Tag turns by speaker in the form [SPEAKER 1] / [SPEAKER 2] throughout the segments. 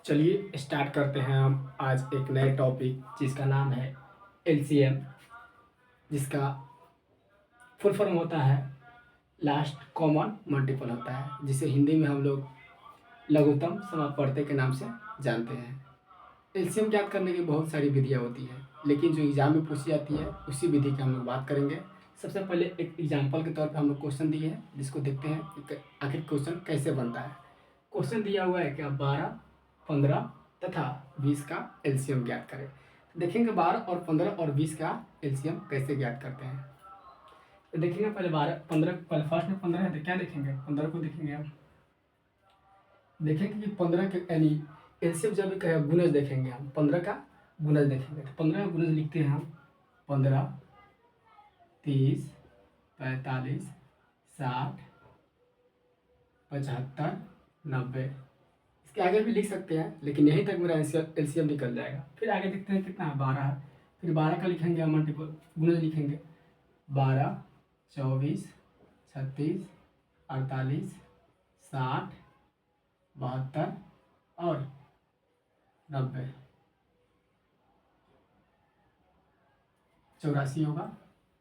[SPEAKER 1] चलिए स्टार्ट करते हैं हम आज एक नए टॉपिक जिसका नाम है एलसीएम, जिसका फुल फॉर्म होता है लास्ट कॉमन मल्टीपल होता है, जिसे हिंदी में हम लोग लघुत्तम समापवर्ती के नाम से जानते हैं। एलसीएम ज्ञात करने की बहुत सारी विधियाँ होती हैं, लेकिन जो एग्जाम में पूछी जाती है उसी विधि की हम लोग बात करेंगे। सबसे पहले एक एग्जाम्पल के तौर पर हम लोग क्वेश्चन दिए हैं, जिसको देखते हैं कि आखिर क्वेश्चन कैसे बनता है। क्वेश्चन दिया हुआ है कि आप 12, 15 तथा 20 का एलसीएम ज्ञात करें। तो देखेंगे 12 और 15 और 20 का एलसीएम कैसे ज्ञात करते हैं। तो देखेंगे पहले 12 15, पहले फर्स्ट में 15 है तो क्या देखेंगे, 15 को देखेंगे हम। देखेंगे कि 15 के यानी एलसीएम जब भी कहे गुणज देखेंगे हम, 15 का गुणज देखेंगे तो 15 का गुणज लिखते हैं हम 15, 30, 45, 60, 75, 90। इसके आगे भी लिख सकते हैं, लेकिन यहीं तक मेरा एलसीएम निकल जाएगा। फिर आगे देखते हैं कितना है, 12 है। फिर 12 का लिखेंगे हम मल्टीपल गुणज लिखेंगे 12, 24, 36, 48, 60, 72 और 90, 84 होगा।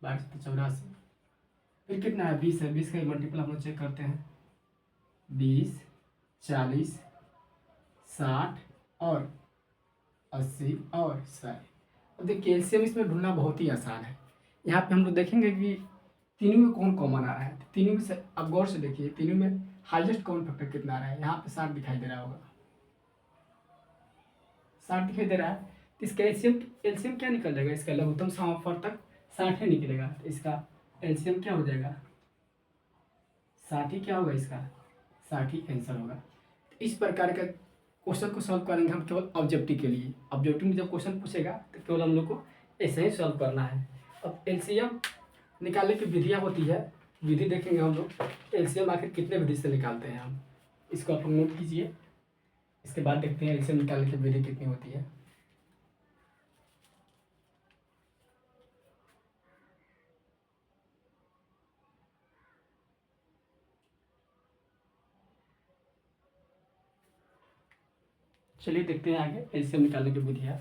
[SPEAKER 1] 12 से 84। फिर कितना है, 20 है। 20 का मल्टीपल हम लोग चेक करते हैं 20, 40, 60 और 80 और 100। अब देखिए एलसीएम इसमें ढूंढना बहुत ही आसान है। यहाँ पे हम लोग देखेंगे कि तीनों में कौन कॉमन आ रहा है। तीनों में से अब गौर से देखिए, तीनों में हाईएस्ट कॉमन फैक्टर कितना आ रहा है। यहाँ पे 60 दिखाई दे रहा होगा, 60 दिखाई दे रहा है। तो इसका एलसीएम एलसीएम क्या निकल जाएगा, इसका लघुत्तम समापवर्तक 60 ही निकलेगा। तो इसका एलसीएम क्या हो जाएगा, 60 ही क्या होगा, इसका 60 ही आंसर होगा। इस प्रकार का क्वेश्चन को सॉल्व करेंगे हम केवल ऑब्जेक्टिव के लिए। ऑब्जेक्टिव में जब क्वेश्चन पूछेगा तो केवल हम लोग को ऐसे ही सॉल्व करना है। अब एलसीएम निकालने की विधियाँ होती है, विधि देखेंगे हम लोग। एलसीएम आखिर कितने विधि से निकालते हैं हम, इसको आप लोग नोट कीजिए। इसके बाद देखते हैं एलसीएम निकालने की विधि कितनी होती है। चलिए देखते हैं आगे एलसीएम निकालने की विधियाँ।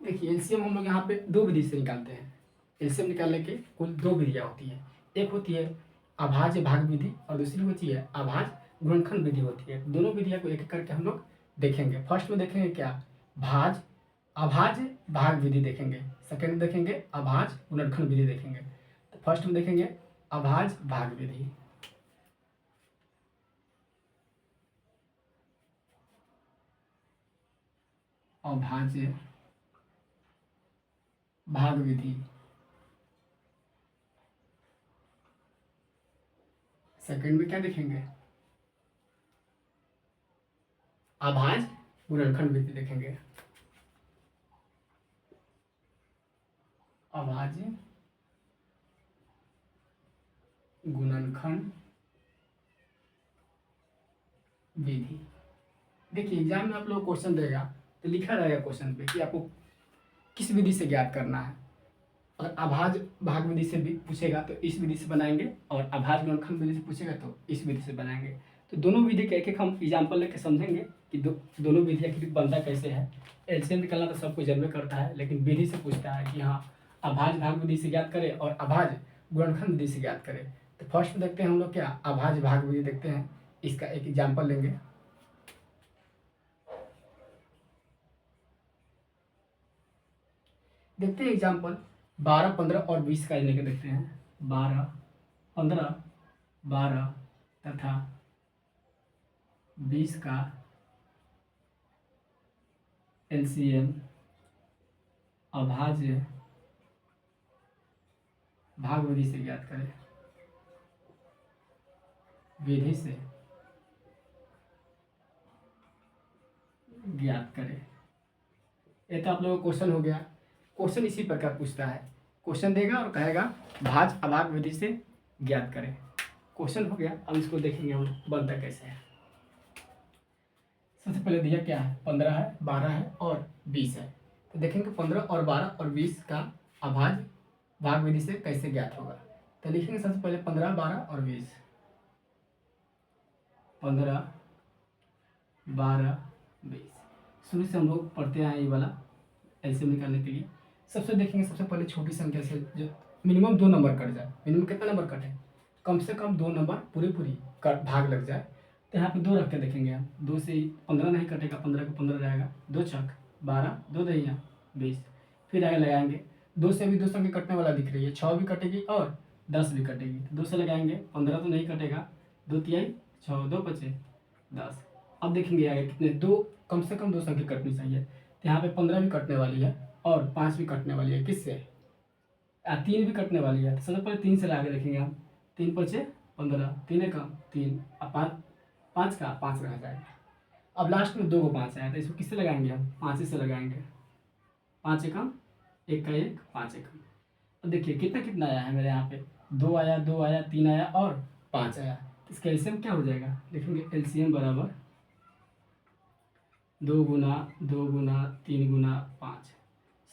[SPEAKER 1] देखिए एलसीएम हम लोग यहाँ पे दो विधि से निकालते हैं। एलसीएम निकालने के कुल दो विधियाँ होती है। एक होती है अभाज्य भाग विधि और दूसरी होती है अभाज्य गुणनखंड विधि होती है। दोनों विधियाँ को एक एक करके हम लोग देखेंगे। फर्स्ट में देखेंगे क्या, अभाज्य भाग विधि देखेंगे। सेकेंड में देखेंगे अभाज्य गुणनखंड विधि देखेंगे। तो फर्स्ट में देखेंगे अभाज्य भाग विधि। अभाज्य भाग विधि। सेकंड में क्या देखेंगे, अभाज्य गुणनखंड विधि देखेंगे। अभाज्य गुणनखंड विधि। देखिए एग्जाम में आप लोग क्वेश्चन देगा तो लिखा रहेगा क्वेश्चन पे कि आपको किस विधि से ज्ञात करना है। अगर अभाज्य भाग विधि से भी पूछेगा तो इस विधि से बनाएंगे, और अभाज्य गुणनखंड विधि से पूछेगा तो इस विधि से बनाएंगे। तो दोनों विधि के एक एक हम एग्जाम्पल लेके समझेंगे कि दोनों विधियाँ की बनता कैसे है। एलसीएम निकालना तो सबको जन्म में करता है, लेकिन विधि से पूछता है कि हाँ अभाज्य भाग विधि से ज्ञात करें और अभाज्य गुणनखंड विधि से ज्ञात करें। तो फर्स्ट में देखते हैं हम लोग क्या, अभाज्य भाग विधि देखते हैं। इसका एक एग्जाम्पल लेंगे। देखते हैं एग्जाम्पल 12, 15 और 20 का लेकर देखते हैं। 12, 15, 12 तथा 20 का एलसीएम अभाज्य भाग विधि से ज्ञात करें। विधि से ज्ञात करें। ये तो आप लोगों को क्वेश्चन हो गया। क्वेश्चन इसी प्रकार पूछता है, क्वेश्चन देगा और कहेगा भाज्य अभाज्य विधि से ज्ञात करें। क्वेश्चन हो गया। अब इसको देखेंगे हम बनता कैसे है। सबसे पहले दिया क्या है, 15 है, 12 है और 20 है। तो देखेंगे 15 और 12 और 20 का अभाज्य भाग विधि से कैसे ज्ञात होगा। तो लिखेंगे सबसे पहले 15, 12 और 20। 15, 12, 20 शुरू से हम लोग पढ़ते आए ये वाला एलसीएम निकालने के लिए। सबसे देखेंगे सबसे पहले छोटी संख्या से जो मिनिमम 2 नंबर कट जाए। मिनिमम कितना नंबर कटे, कम से कम 2 नंबर पूरी कट भाग लग जाए। तो यहाँ पे 2 रख के देखेंगे हम, 2 से 15 नहीं कटेगा, 15 का 15 रहेगा, 2 छक 12, 2 दहिया 20। फिर आगे लगाएंगे, 2 से भी 2 संख्या कटने वाला दिख रही है, 6 भी कटेगी और 10 भी कटेगी। तो 2 से लगाएंगे, 15 तो नहीं कटेगा, 2 तिहाई 6, 2 पचे 10। अब देखेंगे आगे कितने, 2 कम से कम 2 संख्या कटनी चाहिए। तो यहाँ पे 15 भी कटने वाली है और 5 भी कटने वाली है। किससे, 3 भी कटने वाली है। तो सबसे पहले 3 से लगा के देखेंगे हम, 3 पचे 15, 3 कम 3, अब 5 का 5 रह जाएगा। अब लास्ट में 2 को 5 आया, तो इसको किससे लगाएंगे हम, 5 से लगाएंगे। 5 एकम 1 का 1, 5 एकम। अब देखिए कितना कितना आया है मेरे यहाँ पे, 2 आया, 2 आया, 3 आया और 5 आया। इसका एलसीएम क्या हो जाएगा, लिखेंगे एलसीएम बराबर 2 गुना 2 गुना 3 गुना 5।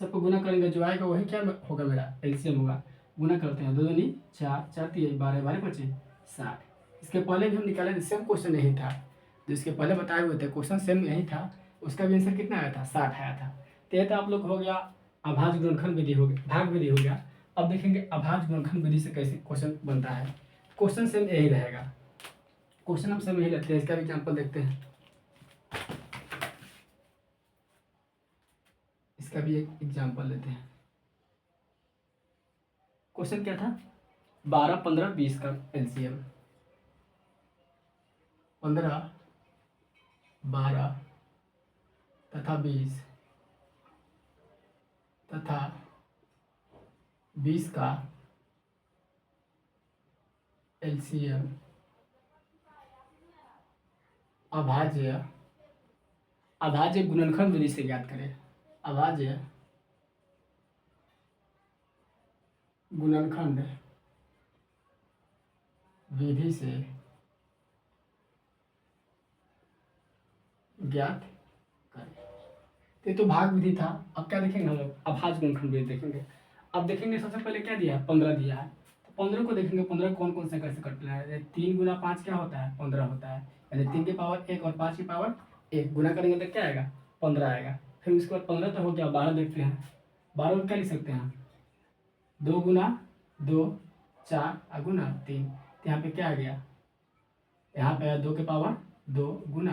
[SPEAKER 1] सबको गुना करेंगे, जो आएगा वही क्या होगा, मेरा एलसीएम होगा। गुना करते हैं, 2 दूनी 4, 4 तिहाई 12, 12 पचे 60। इसके पहले भी हम निकाले थे, सेम क्वेश्चन यही था जो इसके पहले बताए हुए थे, क्वेश्चन सेम यही था। उसका भी आंसर कितना आया था, 60 आया था। तो ये तो आप लोग हो गया अभाज्य गुणनखंड विधि हो गया, भाग विधि हो गया। अब देखेंगे अभाज्य गुणनखंड विधि से कैसे क्वेश्चन बनता है। क्वेश्चन सेम यही रहेगा, क्वेश्चन हम सेम यही लेते हैं। इसका भी एग्जाम्पल देखते हैं, इसका भी एक एग्जाम्पल लेते हैं। क्वेश्चन क्या था, 12, 15, 20 का एलसीएम। 15, 12 तथा 20 तथा 20 का एलसीएम अभाज्य गुणनखंड विधि से ज्ञात करें। अभाज्य गुणनखंड विधि से ज्ञात करें। ये तो भाग विधि था। अब क्या देखेंगे हम लोग, अभाज्य गुणनखंड विधि देखेंगे। अब देखेंगे सबसे पहले क्या दिया है, 15 दिया है। तो 15 को देखेंगे, 15 कौन कौन से कैसे कटना है। 3 गुना 5 क्या होता है, 15 होता है। यानी 3 की पावर 1 और 5 की पावर 1 गुना करेंगे तो क्या आएगा, 15 आएगा। फिर उसके बाद 15 तो हो गया, 12 देखते हैं। 12 को क्या लिख सकते हैं, 2 गुना 2 4 गुना 3। तो यहाँ पे क्या आ गया, यहाँ पे आया 2 के पावर 2 गुना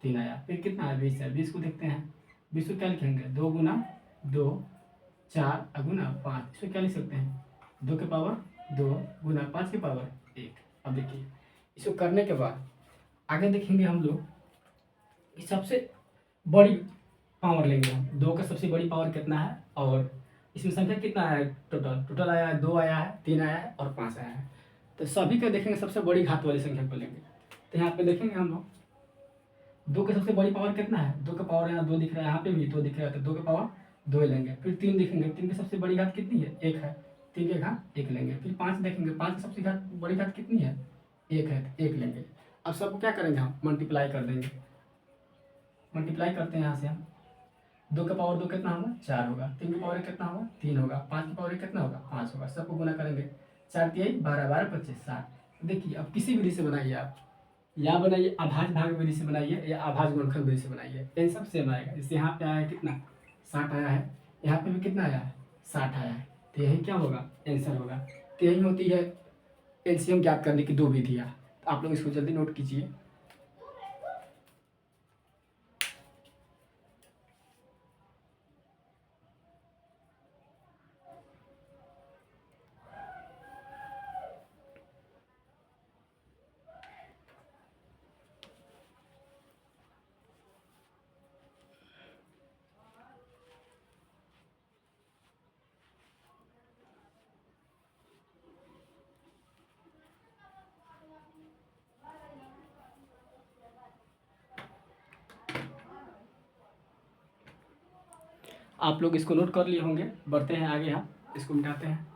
[SPEAKER 1] 3 आया। फिर कितना है, 20 है। 20 को देखते हैं, 20 को क्या लिखेंगे, 2 गुना 2 4 गुना 5। इसको क्या लिख सकते हैं, 2 के पावर 2 गुना 5 के पावर 1। अब देखिए इसको करने के बाद आगे देखेंगे हम लोग कि सबसे बड़ी पावर लेंगे हम। 2 का सबसे बड़ी पावर कितना है और इसमें संख्या कितना है, टोटल आया है, 2 आया है, 3 आया है और 5 आया है। तो सभी का देखेंगे सबसे बड़ी घात वाली संख्या को लेंगे। तो यहाँ पे देखेंगे हम लोग 2 की सबसे बड़ी पावर कितना है, 2 का पावर यहाँ 2 दिख रहा है, यहाँ पे भी 2 दिख रहा है, तो 2 का पावर 2 लेंगे। फिर 3 देखेंगे, 3 की सबसे बड़ी घात कितनी है, 1 है, 3 की घात 1 लेंगे। फिर 5 देखेंगे, 5 की सबसे बड़ी घात कितनी है, 1 है, 1 लेंगे। अब सबको क्या करेंगे हम, मल्टीप्लाई कर देंगे। मल्टीप्लाई करते हैं यहाँ से हम, 2 का पावर 2 कितना होगा, 4 होगा। 3 की पावर 1 कितना होगा, 3 होगा। 5 की पावर 1 कितना होगा, 5 होगा। सबको गुना करेंगे, 4 तिहाई 12, 12 25 60। देखिए अब किसी विधि से बनाइए आप, या बनाइए अभाज्य भाग विधि से बनाइए या अभाज्य गुणनखंड विधि से बनाइए, इन सब सेम आएगा। जैसे यहाँ पे आया है कितना, 60 आया है, यहाँ पे भी कितना आया है, 60 आया है। तो यही क्या होगा, आंसर होगा। तो यही होती है एलसीएम ज्ञात करने की 2 विधियाँ। तो आप लोग इसको जल्दी नोट कीजिए। आप लोग इसको नोट कर लिए होंगे। बढ़ते हैं आगे, हम इसको मिटाते हैं।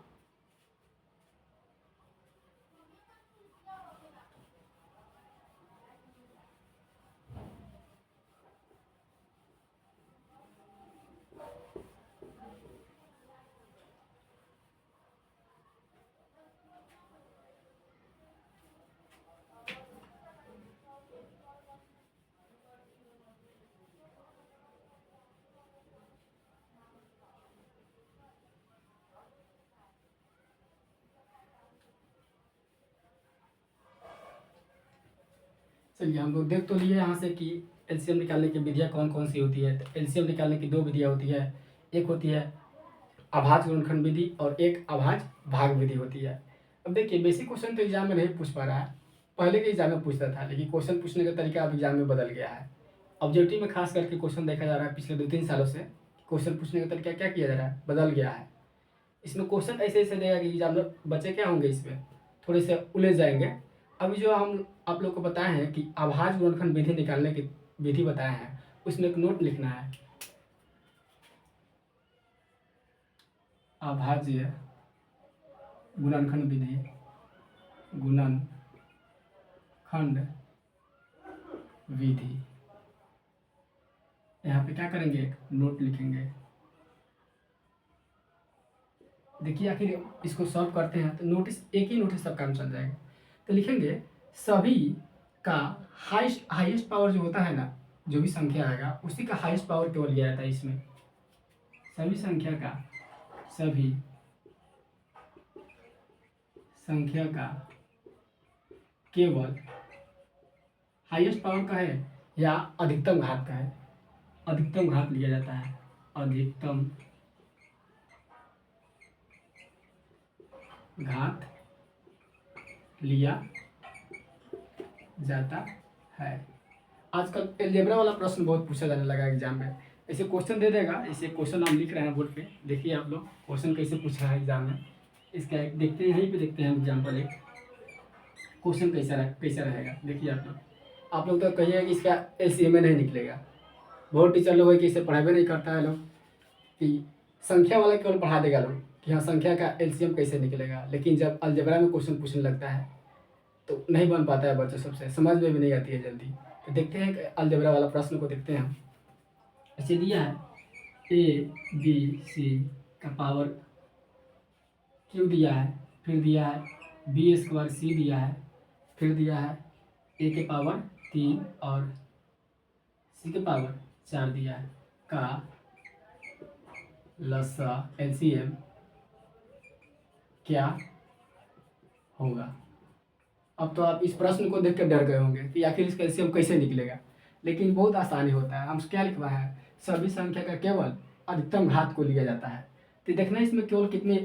[SPEAKER 1] चलिए हम लोग देख तो लिए यहाँ से कि एलसीएम निकालने की विधियाँ कौन कौन सी होती है। तो एलसीएम निकालने की दो विधियाँ होती है, एक होती है अभाज्य गुणनखंड विधि और एक अभाज्य भाग विधि होती है। अब देखिए बेसिक क्वेश्चन तो एग्जाम में नहीं पूछ पा रहा है, पहले के एग्जाम में पूछता था, लेकिन क्वेश्चन पूछने का तरीका अब एग्जाम में बदल गया है। ऑब्जेक्टिव में खास करके क्वेश्चन देखा जा रहा है पिछले 2-3 सालों से, क्वेश्चन पूछने का तरीका क्या किया जा रहा है, बदल गया है। इसमें क्वेश्चन ऐसे ऐसे देगा कि एग्जामिनर बच्चे क्या होंगे इसमें थोड़े से उलझ जाएंगे। अभी जो हम आप लोग को बताए हैं कि अभाज्य गुणनखंड विधि निकालने की विधि बताए हैं, उसमें एक नोट लिखना है। अभाज्य गुणनखंड विधि, गुणनखंड विधि, यहाँ पे क्या करेंगे, एक नोट लिखेंगे। देखिए आखिर इसको सॉल्व करते हैं तो नोटिस, एक ही नोटिस सब काम चल जाएगा। तो लिखेंगे सभी का हाईएस्ट पावर जो होता है ना, जो भी संख्या आएगा उसी का हाईएस्ट पावर केवल लिया जाता है इसमें। सभी संख्या का केवल हाईएस्ट पावर का है या अधिकतम घात का है, अधिकतम घात लिया जाता है, अधिकतम घात लिया जाता है। आजकल अलजेब्रा वाला प्रश्न बहुत पूछा जाने लगा एग्जाम में। ऐसे क्वेश्चन दे देगा, ऐसे क्वेश्चन हम लिख रहे हैं बोर्ड पे, देखिए आप लोग क्वेश्चन कैसे पूछ रहा है एग्जाम में। इसका एक देखते हैं, यहीं पे देखते हैं एग्जाम्पल, एक क्वेश्चन कैसा रहेगा। देखिए आप लोग तो कहिए कि इसका एलसीएम में नहीं निकलेगा। बहुत टीचर लोग है कि इसे पढ़ाई नहीं करता है लोग, कि संख्या वाला केवल पढ़ा देगा लोग कि हाँ संख्या का एलसीएम कैसे निकलेगा, लेकिन जब अलजेब्रा में क्वेश्चन पूछने लगता है तो नहीं बन पाता है बच्चों, सबसे समझ में भी नहीं आती है जल्दी। तो देखते हैं अलजेब्रा वाला प्रश्न को देखते हैं हम। ऐसे दिया है ए बी सी का पावर क्यू दिया है, फिर दिया है बी स्क्वायर सी दिया है, फिर दिया है ए के पावर 3 और सी के पावर 4 दिया है का लसा एलसीएम क्या होगा। अब तो आप इस प्रश्न को देख कर डर गए होंगे कि आखिर इसका एलसीएम कैसे निकलेगा, लेकिन बहुत आसानी होता है। हम क्या लिखवा है, सभी संख्या का केवल अधिकतम घात को लिया जाता है। तो देखना इसमें केवल कितने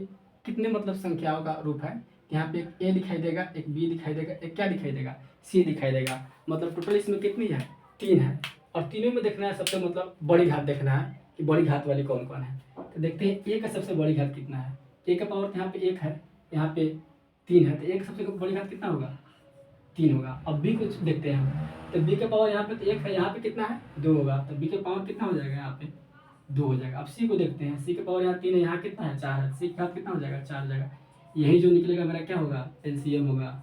[SPEAKER 1] कितने मतलब संख्याओं का रूप है। यहाँ पे एक ए दिखाई देगा, एक बी दिखाई देगा, एक क्या दिखाई देगा, सी दिखाई देगा। मतलब टोटल इसमें कितनी है, 3 है। और तीनों में देखना है सबसे मतलब बड़ी घात देखना है कि बड़ी घात वाली कौन कौन है। तो देखते हैं ए का सबसे बड़ी घात कितना है। ए का पावर यहाँ पे 1 है, यहाँ पे 3 है, तो ए का सबसे बड़ी घात कितना होगा, 3 होगा। अब बी को देखते हैं हम, तो बी का पावर यहाँ पे तो 1 है, यहाँ पे कितना है, 2 होगा। तो बी का पावर कितना हो जाएगा, यहाँ पे 2 हो जाएगा। अब सी को देखते हैं, सी का पावर यहाँ 3 है, यहाँ कितना है, 4 है, सी का कितना हो जाएगा, 4 जाएगा। यही जो निकलेगा मेरा क्या होगा, एलसीएम होगा।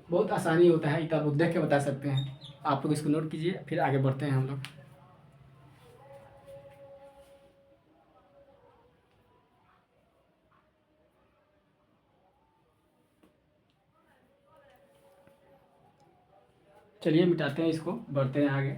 [SPEAKER 1] बहुत आसानी होता है, इतना आप लोग देख के बता सकते हैं। आप लोग इसको नोट कीजिए, फिर आगे बढ़ते हैं हम लोग। चलिए मिटाते हैं इसको, बढ़ते हैं आगे।